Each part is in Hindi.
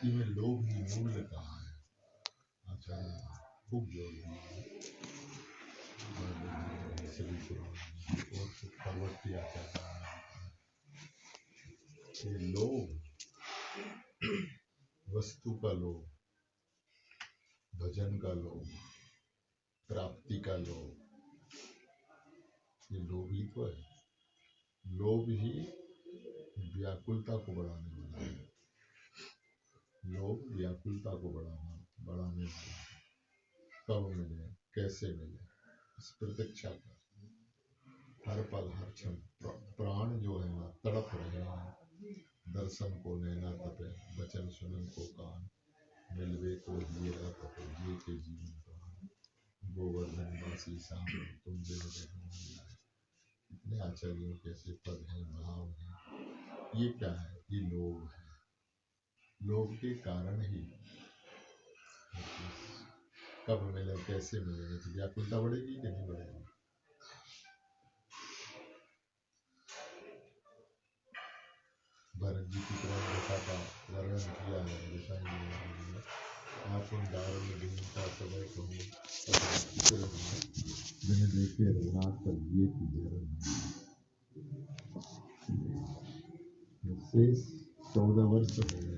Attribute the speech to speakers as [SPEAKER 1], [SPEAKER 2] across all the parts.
[SPEAKER 1] भक्ति में लोभ ही मूल कहा है। आचार्य खूब जोर दिया सभी को और परवर्ती आचार्य ये लोभ, वस्तु का लोभ, भजन का लोभ, प्राप्ति का लोभ, ये लोभ ही तो है। लोभ ही व्याकुलता को बढ़ाने वाला है। लोभ व्याकुलता को बढ़ाने वाला है। कब मिले, कैसे मिले, इस प्रतीक्षा पर हर पल हर क्षण प्राण जो है ना तड़प रहे हैं। दर्शन को नैना तपे, वचन सुनन को कान, मिलवे को हीरा तपे, ये के जीवन प्राण। गोवर्धन वासी शाम तुम बिन रहना मिला है। इतने आचार्यों के ऐसे पद हैं, भाव हैं। ये क्या है? ये लोभ है। लोभ के कारण ही कब मिले, कैसे मिलेंगे, तो व्याकुलता बढ़ेगी कि नहीं बढ़ेगी? भरत जी की तरह दशा का वर्णन किया है गोसाई ने। आप उन दारुण दीनता समय कहूँ बिन देखे रघुनाथ पर ये की जरन। शेष 14 वर्ष हो गए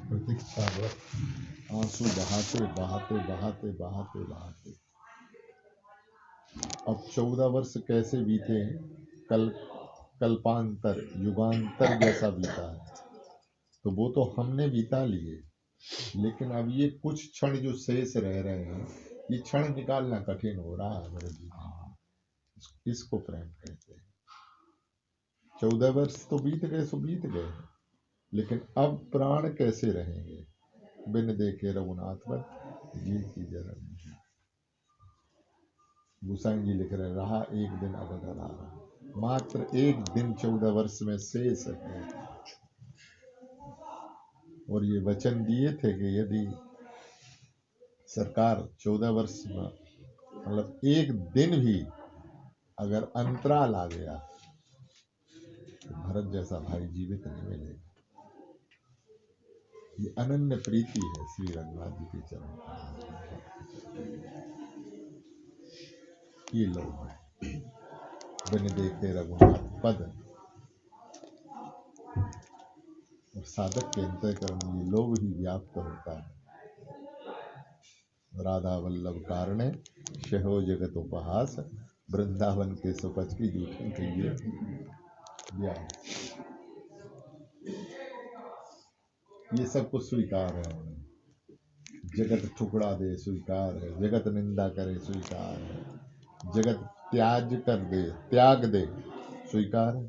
[SPEAKER 1] प्रतीक्षा व्रत, आंसू बहाते बहाते बहाते बहाते बहाते। अब 14 वर्ष कैसे बीते? कल्पांतर युगांतर जैसा बीता है। तो वो तो हमने बीता लिए, लेकिन अब ये कुछ क्षण जो शेष रह रहे हैं, ये क्षण निकालना कठिन हो रहा है मेरे जीवन। इसको प्रेम कहते हैं। 14 वर्ष तो बीत गए सो बीत गए, लेकिन अब प्राण कैसे रहेंगे? बिन देखे रघुनाथ पर जी की जरा नहीं। गोसाई जी लिख रहे, रहा एक दिन अब रहा, मात्र एक दिन 14 वर्ष में शेष है। और ये वचन दिए थे कि यदि सरकार 14 वर्ष में मतलब एक दिन भी अगर अंतराल आ गया तो भरत जैसा भाई जीवित नहीं मिलेगा। ये अनन्य प्रीति है श्री रघुनाथ जी के चरण। ये लोग है बिन देखे रघुनाथ पद, और साधक के अंतःकरण में ये लोग ही व्याप्त होता है। राधा वल्लभ कारणे शहो जगत उपहास, वृंदावन के सुपच की जूठन कहिए व्यास। ये सब कुछ स्वीकार है। जगत ठुकरा दे स्वीकार है, जगत निंदा करे स्वीकार है, जगत त्याग कर दे, त्याग दे स्वीकार है।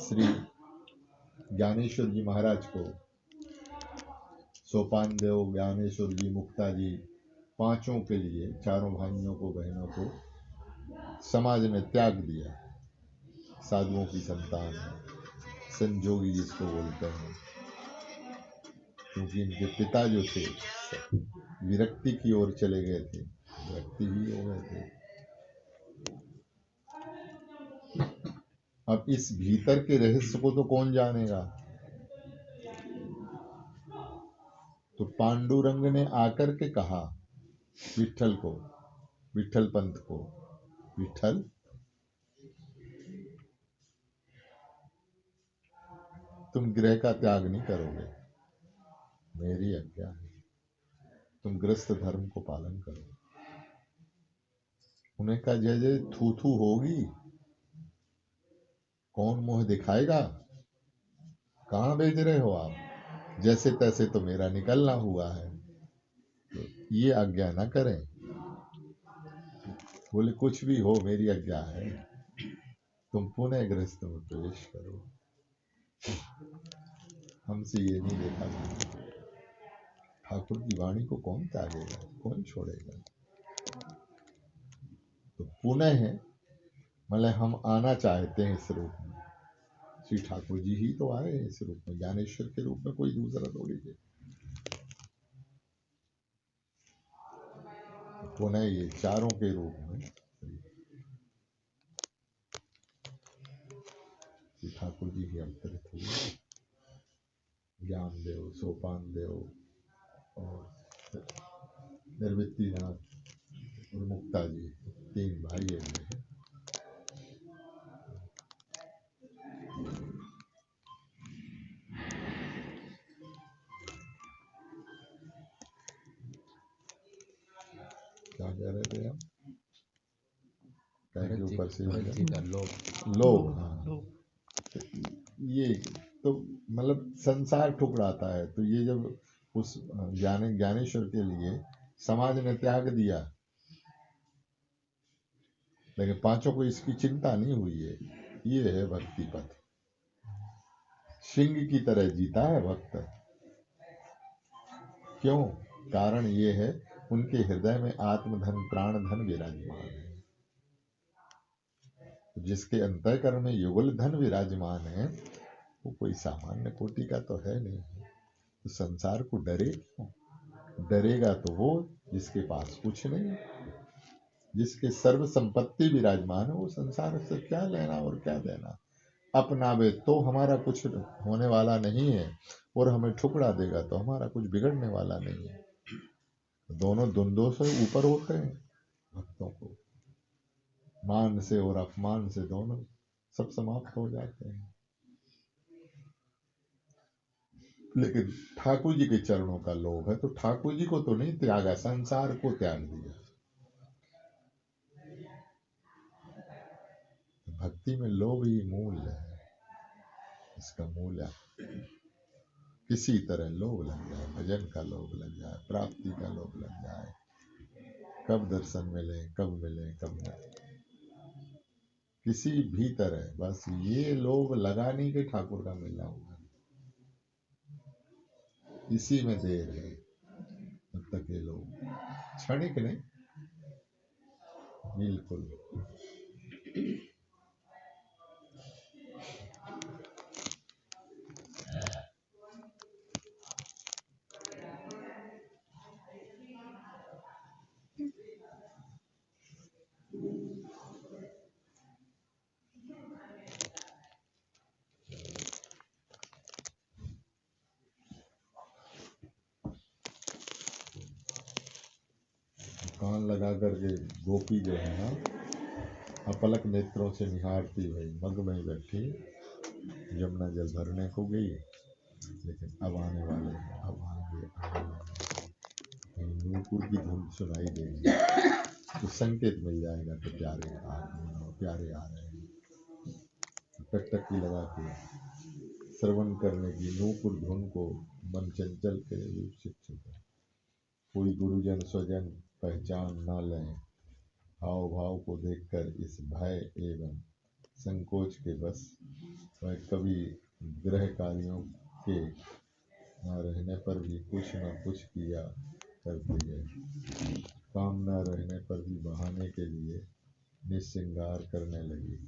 [SPEAKER 1] श्री ज्ञानेश्वर जी महाराज को सोपान देव, ज्ञानेश्वर जी, मुक्ता जी, पांचों के लिए, चारों भाइयों को, बहनों को समाज ने त्याग दिया। साधुओं की संतान है, संजोगी जिसको बोलते हैं, क्योंकि इनके पिता जो थे विरक्ति की ओर चले गए थे, विरक्ति ही हो गए थे। अब इस भीतर के रहस्य को तो कौन जानेगा? तो पांडुरंग ने आकर के कहा विठल को, विठल पंत को, विठल तुम गृह का त्याग नहीं करोगे, मेरी आज्ञा है, तुम गृहस्थ धर्म को पालन करो। उन्हें कहा जय जय थू थू होगी, कौन मुंह दिखाएगा? कहाँ भेज रहे हो आप? जैसे तैसे तो मेरा निकलना हुआ है, तो ये आज्ञा ना करें। बोले कुछ भी हो मेरी आज्ञा है, तुम पुनः गृहस्थ में प्रवेश करो। हमसे ये नहीं देखा था। ठाकुर की वाणी को कौन त्यागेगा, कौन छोड़ेगा? तो पुनः है मतलब हम आना चाहते हैं इस रूप में। श्री ठाकुर जी ही तो आए इस रूप में, ज्ञानेश्वर के रूप में, कोई दूसरा थोड़ी है। पुनः ये चारों के रूप में श्री ठाकुर ठाकुर जी ही अवतरित हुए, ज्ञान देव, सोपान देव और निर्वृत्तिनाथ और मुक्ता जी, तीन भाई हुए हैं। क्या कह रहे थे हम? कहीं के ऊपर से लोभ, हाँ, ये तो मतलब संसार ठुकराता है। तो ये जब उस ज्ञानेश्वर के लिए समाज ने त्याग दिया, लेकिन पांचों को इसकी चिंता नहीं हुई है। ये है भक्ति पथ। सिंह की तरह जीता है भक्त। क्यों? कारण ये है, उनके हृदय में आत्मधन प्राण धन विराजमान है। जिसके अंतःकरण में युगल धन विराजमान है, वो कोई सामान्य कोटि का तो है नहीं। तो संसार को डरे क्यों? डरेगा तो वो जिसके पास कुछ नहीं, जिसके सर्व संपत्ति विराजमान है। वो संसार से क्या लेना और क्या देना। अपनावे तो हमारा कुछ होने वाला नहीं है, और हमें ठुकरा देगा तो हमारा कुछ बिगड़ने वाला नहीं है। दोनों द्वंद्वों से ऊपर होते हैं। भक्तों को मान से और अपमान से दोनों सब समाप्त हो जाते हैं। लेकिन ठाकुर जी के चरणों का लोभ है, तो ठाकुर जी को तो नहीं त्यागा, संसार को त्याग दिया। भक्ति में लोभ ही मूल है। इसका मूल है किसी तरह लोभ लग जाए, भजन का लोभ लग जाए, प्राप्ति का लोभ लग जाए, कब दर्शन मिले, कब मिले, कब नहीं, किसी भी तरह बस ये लोभ लगा नहीं कि ठाकुर का मिलना होगा। इसी में देर है। तब तक ये लोग क्षणिक नहीं, बिल्कुल। कान लगा करके गोपी जो है ना, अपलक नेत्रों से निहारती हुई मग में बैठी, यमुना जल भरने को गई। लेकिन अब आने वाले हैं, अब आगे नूपुर की धुन सुनाई देगी तो संकेत मिल जाएगा कि प्यारे प्यारे आ रहे हैं। टकटकी लगा के श्रवण करने की नूपुर धुन को मन चंचल के लिए शिक्षित है। कोई गुरुजन स्वजन पहचान न लें, हाव भाव को देखकर इस भय एवं संकोच के बस वह कभी गृह कार्यों के न रहने पर भी कुछ न कुछ किया करते गए। काम न रहने पर भी बहाने के लिए निश्चिंगार करने लगी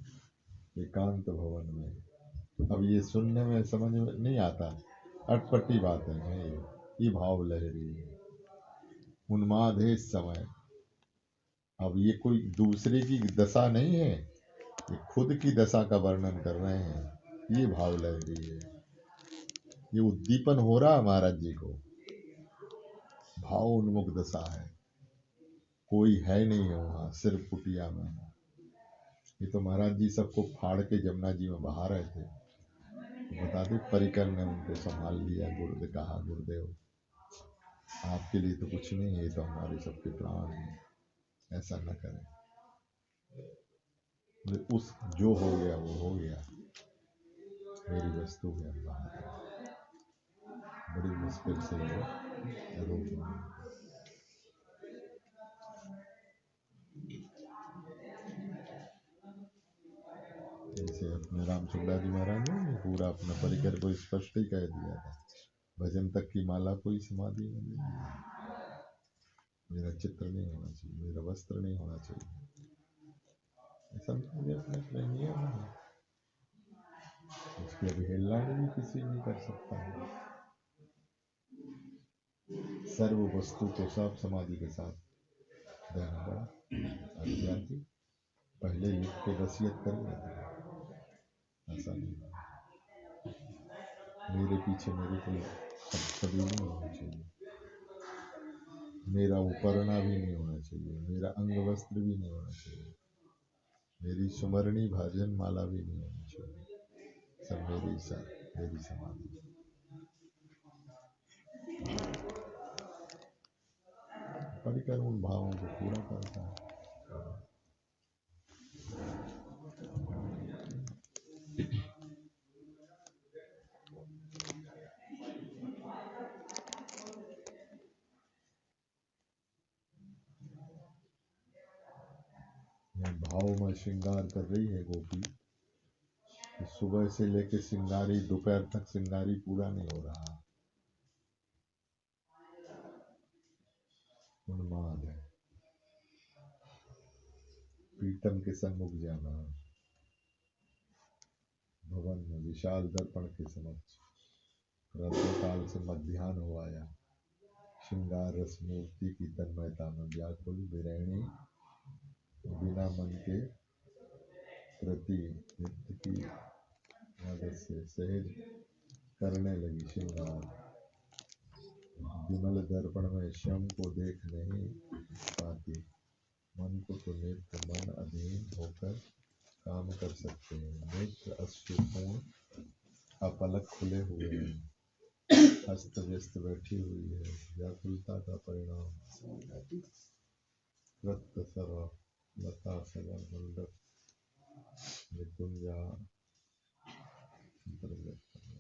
[SPEAKER 1] एकांत भवन में। अब ये सुनने में समझ में नहीं आता, अटपटी बात है नहीं, ये भाव लहरी है, उन्माद है इस समय। अब ये कोई दूसरे की दशा नहीं है, ये खुद की दशा का वर्णन कर रहे हैं। ये भाव लहरी है, ये उद्दीपन हो रहा महाराज जी को। भाव उन्मुख दशा है, कोई है नहीं है वहां, सिर्फ कुटिया में है। ये तो महाराज जी सबको फाड़ के जमुना जी में बहा रहे थे। तो बता दे, परिकर ने उनको संभाल लिया। गुरुदेव कहा, गुरुदेव आपके लिए तो कुछ नहीं है, तो हमारे सबके प्राण हैं, ऐसा न करें। उस जो हो गया वो हो गया, मेरी वस्तु है बाहर, बड़ी मुश्किल से वो रोक। जैसे अपने रामचंद्र जी महाराज ने पूरा अपना परिकर को स्पष्ट ही कह दिया था, भजन तक की माला कोई समाधि में नहीं है। मेरा चित्र नहीं होना चाहिए, मेरा वस्त्र नहीं होना चाहिए। संतों के अपने अपने नियम है, उसकी अवहेलना भी किसी नहीं कर सकता है। सर्व वस्तु तो सब समाधि के साथ देना पड़ा। अज्ञाति पहले युग के वसीयत कर लेते, ऐसा नहीं। मेरे पीछे मेरी कोई छवि नहीं होनी चाहिए, मेरा उपरणा भी नहीं होना चाहिए, मेरा अंग वस्त्र भी नहीं होना चाहिए, मेरी सुमरणी भाजन माला भी नहीं होनी चाहिए, सब मेरी समाधि। परिकर उन भावों को पूरा करता है। भाव में श्रृंगार कर रही है गोपी, सुबह से लेके श्रृंगारी दोपहर तक श्रृंगारी पूरा नहीं हो रहा, उन्माद है। प्रीतम के सम्मुख जाना, भवन में विशाल दर्पण के समक्ष प्रातःकाल से मध्याह्न हो आया, श्रृंगार रस मूर्ति की तन्मयता में व्याकुल विरहिणी बिना मन के प्रति नित्य की आदत से सहज करने लगी श्रृंगार। विमल दर्पण में श्याम को देख नहीं पाती, मन को तो नेत्र मन अधीन होकर काम कर सकते हैं। नेत्र अश्रुपूर्ण अपलक खुले हुए हैं, अस्त व्यस्त बैठी हुई है, व्याकुलता का परिणाम रक्त सरव लता सगर मंडप निकुंजा
[SPEAKER 2] दंडवत कर लो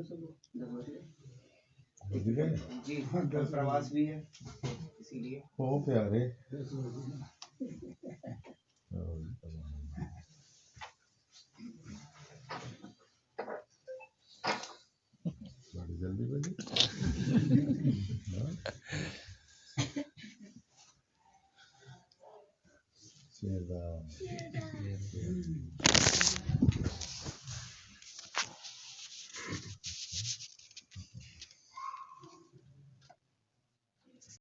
[SPEAKER 2] सब लोग, 10 बज गए
[SPEAKER 1] बुझ गए
[SPEAKER 2] जी। कल प्रवास भी है इसीलिए
[SPEAKER 1] हो प्यारे। बड़ी जल्दी बजी।